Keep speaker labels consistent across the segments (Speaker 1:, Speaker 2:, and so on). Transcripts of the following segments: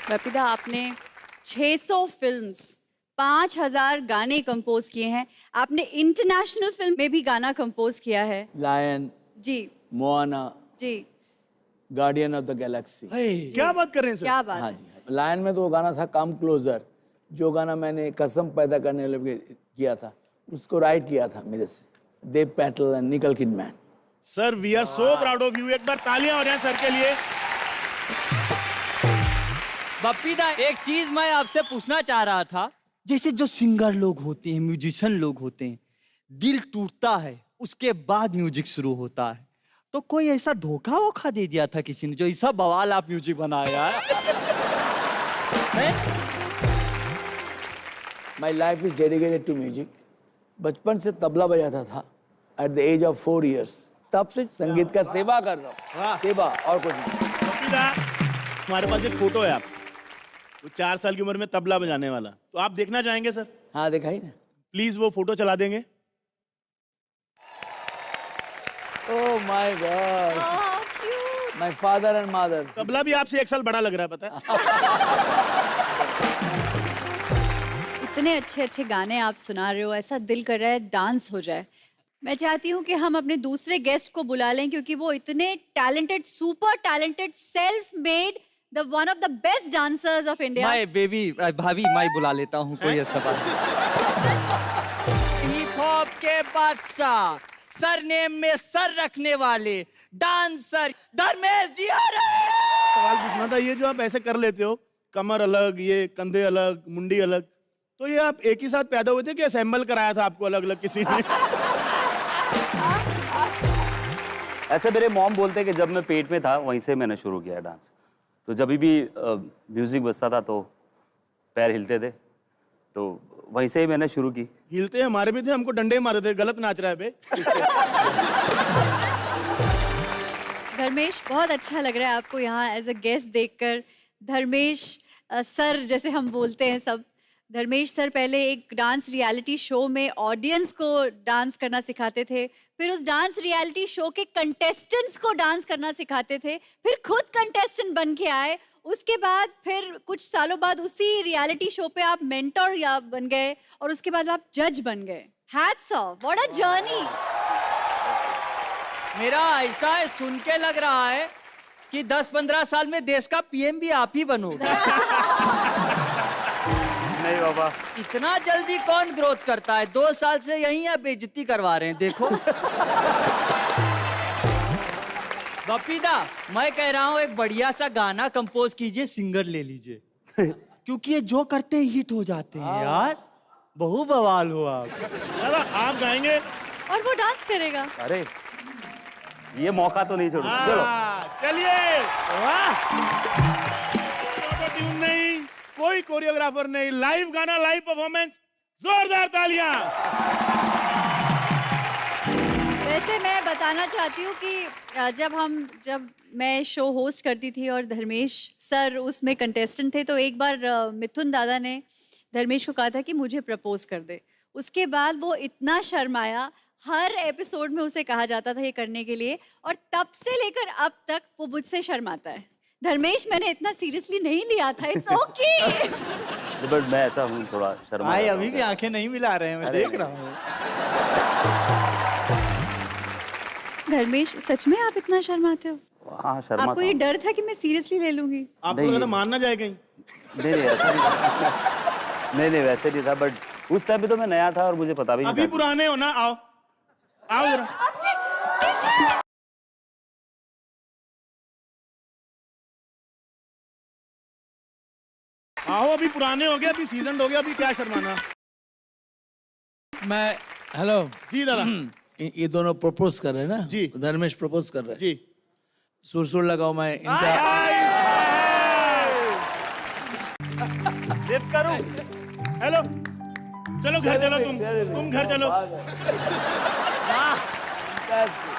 Speaker 1: बपीदा, आपने 600 फिल्म्स, 5000 गाने कंपोज किए हैं। आपने इंटरनेशनल फिल्म में भी गाना कंपोज किया है।
Speaker 2: Lion,
Speaker 1: ji
Speaker 2: Moana,
Speaker 1: ji.
Speaker 2: Guardian of the Galaxy.
Speaker 3: क्या बात कर रहे हैं सर?
Speaker 1: क्या बात
Speaker 2: हाँ
Speaker 1: है।
Speaker 2: जी, लायन में तो वो गाना था कम क्लोजर, जो गाना मैंने कसम पैदा करने लगे किया था, उसको राइट किया था मेरे से Dev Patel and Nicole Kidman.
Speaker 3: Sir we are so proud of you. एक बार तालियां हो जाएं सर के लिए।
Speaker 4: बप्पीदा, एक चीज मैं आपसे पूछना चाह रहा था। जैसे जो सिंगर लोग होते हैं, म्यूजिशियन लोग होते हैं, दिल टूटता है उसके बाद म्यूजिक शुरू होता है, तो कोई ऐसा धोखा वोखा दे दिया था किसी ने, जो ऐसा बवाल आप म्यूजिक बनाया है?
Speaker 2: My life is dedicated to music. बचपन से तबला बजाता था at the age of 4 years। तब से संगीत का सेवा कर रहा हूँ, सेवा और कुछ नहीं।
Speaker 3: बपीदा, हमारे पास एक फोटो है आप, वो 4 साल की उम्र में तबला बजाने वाला, तो आप देखना चाहेंगे सर?
Speaker 2: हाँ दिखाई ना।
Speaker 3: प्लीज वो फोटो चला देंगे।
Speaker 2: ओह my God,
Speaker 1: Oh, cute.
Speaker 2: My father and mother.
Speaker 3: Tabla भी आपसे 1 साल बड़ा लग रहा है, पता है?
Speaker 1: इतने अच्छे अच्छे गाने आप सुना रहे हो, ऐसा दिल कर रहा है डांस हो जाए। मैं चाहती हूँ कि हम अपने दूसरे गेस्ट को बुला लें, क्योंकि वो इतने talented, super talented, self made, the one of the best dancers of India.
Speaker 4: मैं बेबी भाभी मैं बुला लेता हूँ, कोई ऐसा बात नहीं। हिप हॉप के बादशाह, सरनेम में सर रखने वाले डांसर धर्मेश जी आ रहे हैं।
Speaker 3: सवाल पूछना था, ये जो आप ऐसे कर लेते हो, कमर अलग, ये कंधे अलग, मुंडी अलग, तो ये आप एक ही साथ पैदा हुए थे कि असेंबल कराया था आपको अलग अलग किसी ने?
Speaker 5: ऐसे मेरे मॉम बोलते कि जब मैं पेट में था वहीं से मैंने शुरू किया डांस। तो जब भी म्यूजिक बजता था तो पैर हिलते थे, तो वहीं से ही मैंने शुरू की।
Speaker 3: हिलते हमारे भी थे, हमको डंडे मारते थे, गलत नाच रहा है बे।
Speaker 1: धर्मेश, बहुत अच्छा लग रहा है आपको यहाँ एज अ गेस्ट देखकर। धर्मेश सर जैसे हम बोलते हैं सब। धर्मेश सर पहले एक डांस रियलिटी शो में ऑडियंस को डांस करना सिखाते थे, फिर उस डांस रियलिटी शो के कंटेस्टेंट्स को डांस करना सिखाते थे, फिर खुद कंटेस्टेंट बन के आए। उसके बाद फिर कुछ सालों बाद उसी रियलिटी शो पे आप मेंटर या बन गए, और उसके बाद आप जज बन गए। Hats off, what a journey.
Speaker 4: मेरा ऐसा है, सुन के लग रहा है कि 10-15 साल में देश का पीएम भी आप ही बनोगे।
Speaker 5: नहीं बाबा,
Speaker 4: इतना जल्दी कौन ग्रोथ करता है? 2 साल से यहीं आप बेइज्जती करवा रहे हैं, देखो। बपीदा, मैं कह रहा हूँ एक बढ़िया सा गाना कंपोज कीजिए, सिंगर ले लीजिए। क्योंकि ये जो करते हैं हिट हो जाते हैं यार। बहु बवाल हो आप।
Speaker 3: दादा आप गाएंगे?
Speaker 1: और वो डांस करेगा।
Speaker 5: अरे ये मौका तो नहीं छोड़ो, चलो।
Speaker 3: चलिए। वाह, ट्यून नहीं, कोई कोरियोग्राफर नहीं, लाइव गाना, लाइव परफॉर्मेंस, जोरदार तालियां।
Speaker 1: वैसे मैं बताना चाहती हूँ कि जब मैं शो होस्ट करती थी और धर्मेश सर उसमें कंटेस्टेंट थे, तो एक बार मिथुन दादा ने धर्मेश को कहा था कि मुझे प्रपोज कर दे। उसके बाद वो इतना शर्माया, हर एपिसोड में उसे कहा जाता था ये करने के लिए, और तब से लेकर अब तक वो मुझसे शर्माता है। धर्मेश, मैंने इतना सीरियसली नहीं लिया था, इट्स ओके।
Speaker 5: बट मैं ऐसा हूँ, थोड़ा शर्मा
Speaker 4: भाई
Speaker 5: जाता
Speaker 4: अभी
Speaker 5: हूँ।
Speaker 4: भी आंखें नहीं मिला रहे हैं, मैं देख रहा हूँ।
Speaker 1: धर्मेश, सच में आप इतना शर्माते हो?
Speaker 5: हाँ शर्मा
Speaker 1: आपको ये डर था कि मैं सीरियसली ले लूंगी?
Speaker 3: आपको
Speaker 5: नहीं।
Speaker 3: लगा मानना जाए कहीं?
Speaker 5: नहीं ऐसा नहीं था। नहीं वैसे नहीं था, बट उस टाइम पे तो मैं नया था और मुझे पता भी नहीं
Speaker 3: अभी
Speaker 5: था।
Speaker 3: पुराने हो ना, आओ आओ जरा। आओ, अभी पुराने हो गए, अभी सीजन हो गया, अभी क्या शर्माना।
Speaker 2: मैं हेलो
Speaker 3: जी दादा।
Speaker 2: ये दोनों प्रपोज कर रहे हैं ना
Speaker 3: जी।
Speaker 2: धर्मेश प्रपोज कर रहे हैं।
Speaker 3: जी।
Speaker 2: सुर लगाओ, मैं इनका
Speaker 5: लिफ्ट करूं?
Speaker 3: हेलो, चलो घर चलो, तुम घर चलो।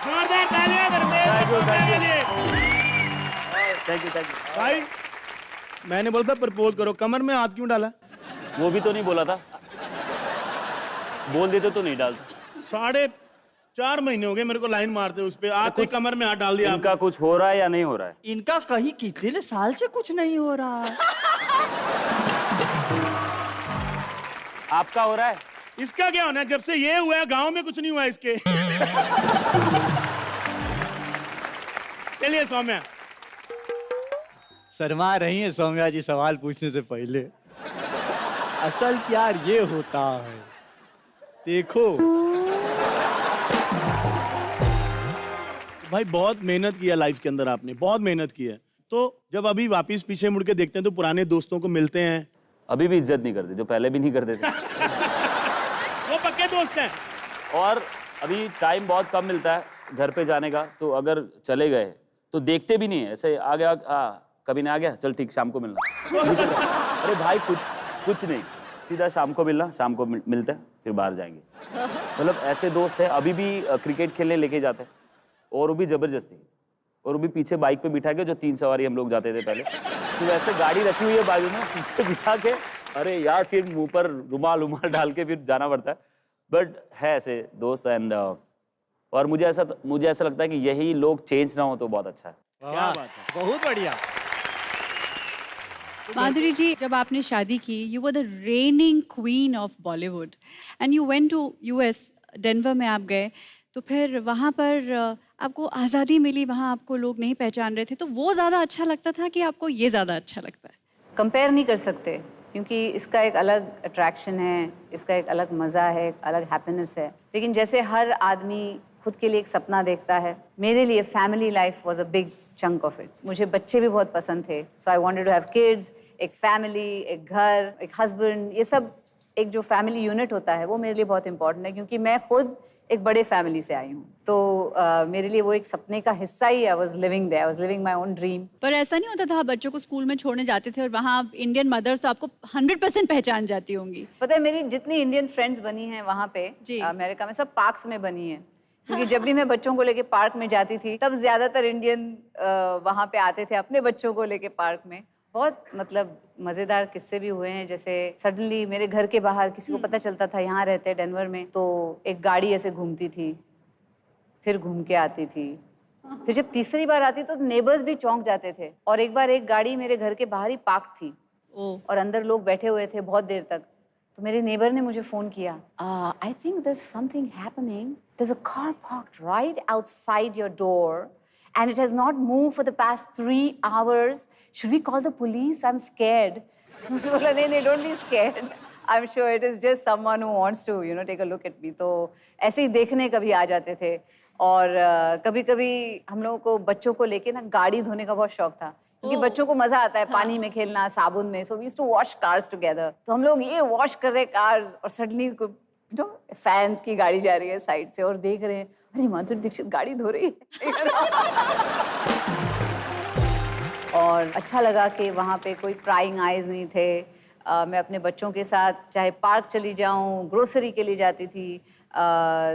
Speaker 3: जोरदार तालियां धर्मेश के लिए।
Speaker 5: थैंक यू
Speaker 3: भाई, मैंने बोला था प्रपोज करो, कमर में हाथ क्यों डाला?
Speaker 5: वो भी तो नहीं बोला था, बोल देते तो नहीं डालते।
Speaker 3: 4.5 महीने हो गए मेरे को लाइन मारते उस पे, आज तक कमर में हाथ डाल दिया।
Speaker 5: इनका कुछ हो रहा है या नहीं हो रहा है?
Speaker 4: इनका कहीं कितने साल से कुछ नहीं हो रहा है।
Speaker 5: आपका हो रहा है?
Speaker 3: इसका क्या होना है? जब से ये हुआ है गांव में कुछ नहीं हुआ इसके। चलिए सौम्या।
Speaker 4: शर्मा रही है सौम्या जी सवाल पूछने से पहले। असल प्यार ये होता है, देखो।
Speaker 3: भाई बहुत मेहनत किया लाइफ के अंदर, आपने बहुत मेहनत की है। तो जब अभी वापस पीछे मुड़ के देखते हैं तो पुराने दोस्तों को मिलते हैं?
Speaker 5: अभी भी इज्जत नहीं करते, जो पहले भी नहीं करते थे।
Speaker 3: वो पक्के दोस्त हैं।
Speaker 5: और अभी टाइम बहुत कम मिलता है घर पे जाने का, तो अगर चले गए तो देखते भी नहीं है, ऐसे आ गया, कभी नहीं आ गया, चल ठीक शाम को मिलना। अरे भाई कुछ नहीं, सीधा शाम को मिलना, शाम को मिलते हैं, फिर बाहर जाएंगे। मतलब ऐसे दोस्त हैं। अभी भी क्रिकेट खेलने लेके जाते हैं, और वो भी जबरदस्ती, और वो भी पीछे बाइक पे बिठा के, जो 3 सवारी हम लोग जाते थे पहले, तो वैसे गाड़ी रखी हुई है बाजू में, पीछे बिठा के, अरे यार फिर मुंह पर रुमाल डाल के फिर जाना पड़ता है। बट है ऐसे दोस्त। एंड और मुझे ऐसा लगता है कि यही लोग चेंज ना हो तो बहुत अच्छा है।
Speaker 3: क्या बात है,
Speaker 4: बहुत बढ़िया।
Speaker 1: माधुरी जी, जब आपने शादी की, you were the reigning queen of Bollywood and you went to US, Denver में आप गए, तो फिर वहाँ पर आपको आज़ादी मिली, वहाँ आपको लोग नहीं पहचान रहे थे, तो वो ज़्यादा अच्छा लगता था कि आपको ये ज़्यादा अच्छा लगता है?
Speaker 6: कंपेयर नहीं कर सकते, क्योंकि इसका एक अलग अट्रैक्शन है, इसका एक अलग मज़ा है, एक अलग हैप्पीनेस है। लेकिन जैसे हर आदमी खुद के लिए एक सपना देखता है, मेरे लिए family life was a big chunk of it. मुझे बच्चे भी बहुत पसंद थे, so I wanted to have kids, एक फैमिली, एक घर, एक हस्बैंड, ये सब एक जो फैमिली यूनिट होता है वो मेरे लिए बहुत इंपॉर्टेंट है, क्योंकि मैं खुद एक बड़े फैमिली से आई हूँ। तो मेरे लिए वो एक सपने का हिस्सा ही, I was living there, I was living my own dream.
Speaker 1: पर ऐसा नहीं होता था, आप बच्चों को स्कूल में छोड़ने जाते थे और वहाँ इंडियन मदर्स तो आपको 100% पहचान जाती होंगी?
Speaker 6: पता है, मेरी जितनी इंडियन फ्रेंड्स बनी हैं वहाँ पे
Speaker 1: जी।
Speaker 6: अमेरिका में, सब पार्क्स में बनी हैं। क्योंकि जब भी मैं बच्चों को लेके पार्क में जाती थी, तब ज्यादातर इंडियन वहाँ पे आते थे अपने बच्चों को लेके पार्क में। बहुत मतलब मज़ेदार किस्से भी हुए हैं। जैसे सडनली मेरे घर के बाहर किसी को पता चलता था यहाँ रहते हैं डेनवर में, तो एक गाड़ी ऐसे घूमती थी, फिर घूम के आती थी, फिर जब तीसरी बार आती तो नेबर्स भी चौंक जाते थे। और एक बार एक गाड़ी मेरे घर के बाहर ही पार्क थी और अंदर लोग बैठे हुए थे बहुत देर तक, तो मेरे नेबर ने मुझे फ़ोन किया, I think there is something happening, there is a car parked right outside your door and it has not moved for the past 3 hours. Should we call the police? I'm scared. बोला नहीं, don't be scared. I'm sure it is just someone who wants to, take a look at me. तो ऐसे ही देखने कभी आ जाते थे। और कभी-कभी हम लोगों को बच्चों को लेके ना गाड़ी धोने का बहुत शौक था, क्योंकि बच्चों को मजा आता है पानी में खेलना, साबुन में। So we used to wash cars together. तो हम लोग ये वॉश कर रहे कार्स और सडनली फैंस की गाड़ी जा रही है साइड से और देख रहे हैं, अरे माधुरी दीक्षित गाड़ी धो रही है। और अच्छा लगा कि वहाँ पे कोई प्राइंग आइज नहीं थे। मैं अपने बच्चों के साथ चाहे पार्क चली जाऊँ, ग्रोसरी के लिए जाती थी,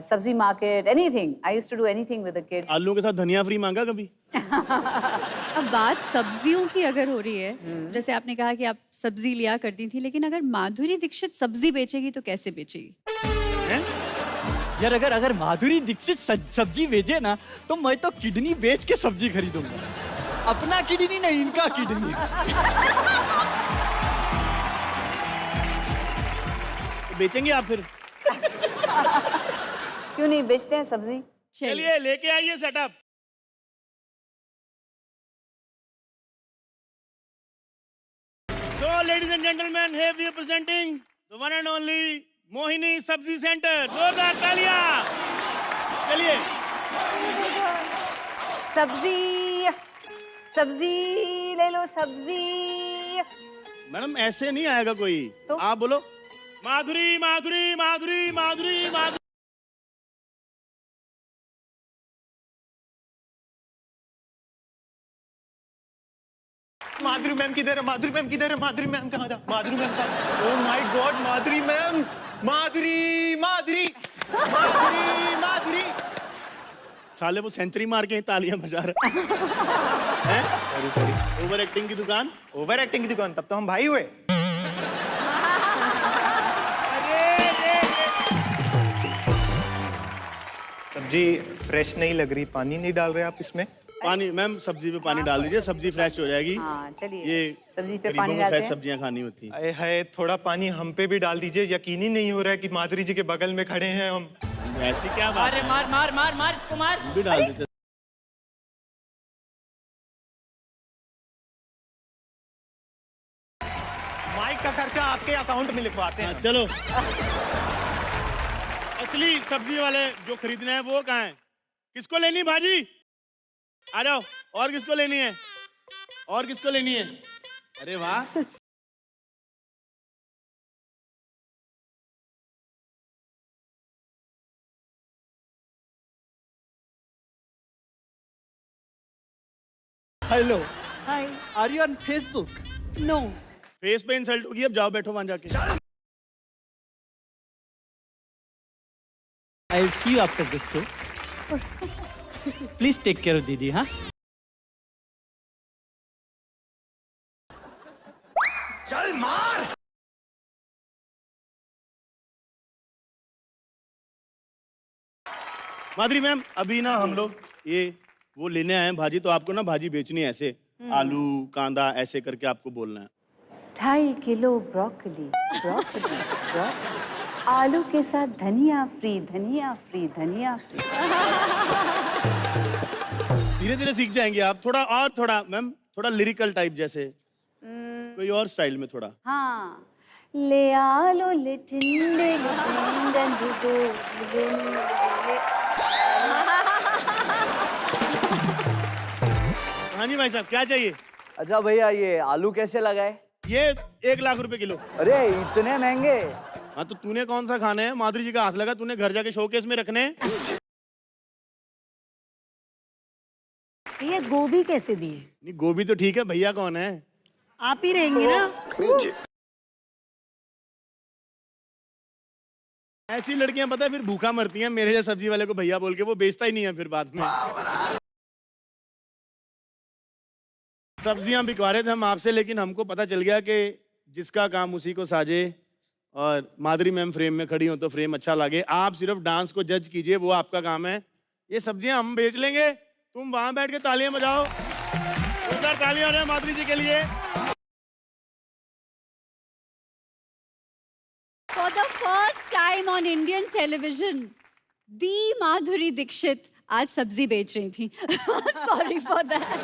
Speaker 6: सब्जी market, anything. I used to do anything with the kids.
Speaker 3: आलू के साथ धनिया फ्री मांगा कभी?
Speaker 1: अब बात सब्जियों की अगर हो रही है, जैसे आपने कहा कि आप सब्जी लिया करती थी, लेकिन अगर माधुरी दीक्षित सब्जी बेचेगी तो कैसे बेचेगी?
Speaker 4: यार अगर माधुरी दीक्षित सब्जी बेचे ना, तो मैं तो किडनी बेच के सब्जी खरीदूंगा। अपना किडनी नहीं, इनका किडनी।
Speaker 3: बेचेंगे आप फिर?
Speaker 6: क्यों नहीं, बेचते हैं सब्जी।
Speaker 3: चलिए लेके आइए setup. So, ladies and gentlemen, here we are presenting the one and only Mohini सब्जी सेंटर। जोरदार तालियां। चलिए।
Speaker 6: सब्जी ले लो, सब्जी।
Speaker 3: मैडम ऐसे नहीं आएगा कोई,
Speaker 6: तो?
Speaker 3: आप बोलो माधुरी माधुरी माधुरी माधुरी माधुरी।
Speaker 7: माधुरी मैम किधर है? माधुरी मैम किधर है? माधुरी मैम कहाँ था? माधुरी मैम कहाँ? Oh my God, Madhuri ma'am, Madhuri Madhuri Madhuri Madhuri.
Speaker 3: साले वो सेंचुरी मार के तालियां बजा रहे हैं।
Speaker 7: सॉरी
Speaker 3: ओवर एक्टिंग की दुकान।
Speaker 7: ओवर एक्टिंग की दुकान, तब तो हम भाई हुए। सब्जी फ्रेश नहीं लग रही, पानी नहीं डाल रहे आप इसमें?
Speaker 3: पानी मैम सब्जी पे पानी डाल दीजिए, सब्जी फ्रेश हो जाएगी।
Speaker 6: हाँ चलिए,
Speaker 3: ये
Speaker 6: सब्जी पे
Speaker 3: गरीबों
Speaker 6: पानी
Speaker 3: को
Speaker 6: डालते
Speaker 3: फ्रेश
Speaker 6: हैं।
Speaker 3: सब्जियां खानी होती हैं।
Speaker 7: अरे है, थोड़ा पानी हम पे भी डाल दीजिए। यकीन ही नहीं हो रहा है कि माधुरी जी के बगल में खड़े हैं हम।
Speaker 3: ऐसी क्या बात
Speaker 4: अरे मार मार मार मार इसको मार।
Speaker 3: हम भी डाल देते।
Speaker 7: माइक का खर्चा आपके अकाउंट में लिखवाते हैं।
Speaker 3: हाँ, चलो असली सब्जी वाले जो खरीदने हैं वो कहाँ हैं? किसको लेनी भाजी? आ जाओ। और किसको लेनी है? और किसको लेनी है? अरे वाह,
Speaker 4: hello hi, are you on Facebook? No.
Speaker 3: Face पे इंसल्ट होगी। अब जाओ बैठो वहां जाके।
Speaker 4: I will see you after this show. Please take care of didi. हाँ,
Speaker 3: माधुरी मैम, अभी ना हम लोग ये वो लेने आए हैं भाजी, तो आपको ना भाजी बेचनी है ऐसे, आलू कांदा ऐसे करके आपको बोलना है।
Speaker 6: 2.5 किलो ब्रोकली, ब्रोकली, ब्रोकली, आलू के साथ धनिया फ्री, धनिया फ्री, धनिया फ्री।
Speaker 3: धीरे धीरे सीख जाएंगे आप। थोड़ा मैम, थोड़ा लिरिकल टाइप जैसे, कोई और स्टाइल में थोड़ा।
Speaker 6: हाँ, ले आलो ले टिंडे ले टिंडन दो ले।
Speaker 3: हाँ जी भाई साहब, क्या चाहिए?
Speaker 8: अच्छा भैया, ये आलू कैसे लगाए?
Speaker 3: ये 1 लाख रुपए किलो।
Speaker 8: अरे इतने महंगे?
Speaker 3: हाँ तो तूने कौन सा खाना है? माधुरी जी का हाथ लगा, तूने घर जाके शोकेस में रखने हैं।
Speaker 9: ये गोभी कैसे दिए?
Speaker 3: नहीं, गोभी तो ठीक है, भैया कौन है?
Speaker 9: आप ही रहेंगे ना?
Speaker 3: ऐसी लड़कियां पता है फिर भूखा मरती हैं। मेरे जैसे सब्जी वाले को भैया बोल के वो बेचता ही नहीं है फिर बाद में। सब्जियां बिकवा रहे थे हम आपसे, लेकिन हमको पता चल गया कि जिसका काम उसी को साजे, और माधुरी मैम फ्रेम में खड़ी हो तो फ्रेम अच्छा लगे। आप सिर्फ डांस को जज कीजिए, वो आपका काम है। ये सब्जियां हम बेच लेंगे, तुम वहां बैठ के तालियां बजाओ। उधर तालियां हो रही हैं माधुरी जी के लिए।
Speaker 1: For the first time on Indian television, दी माधुरी दीक्षित आज सब्जी बेच रही थी। Sorry for that.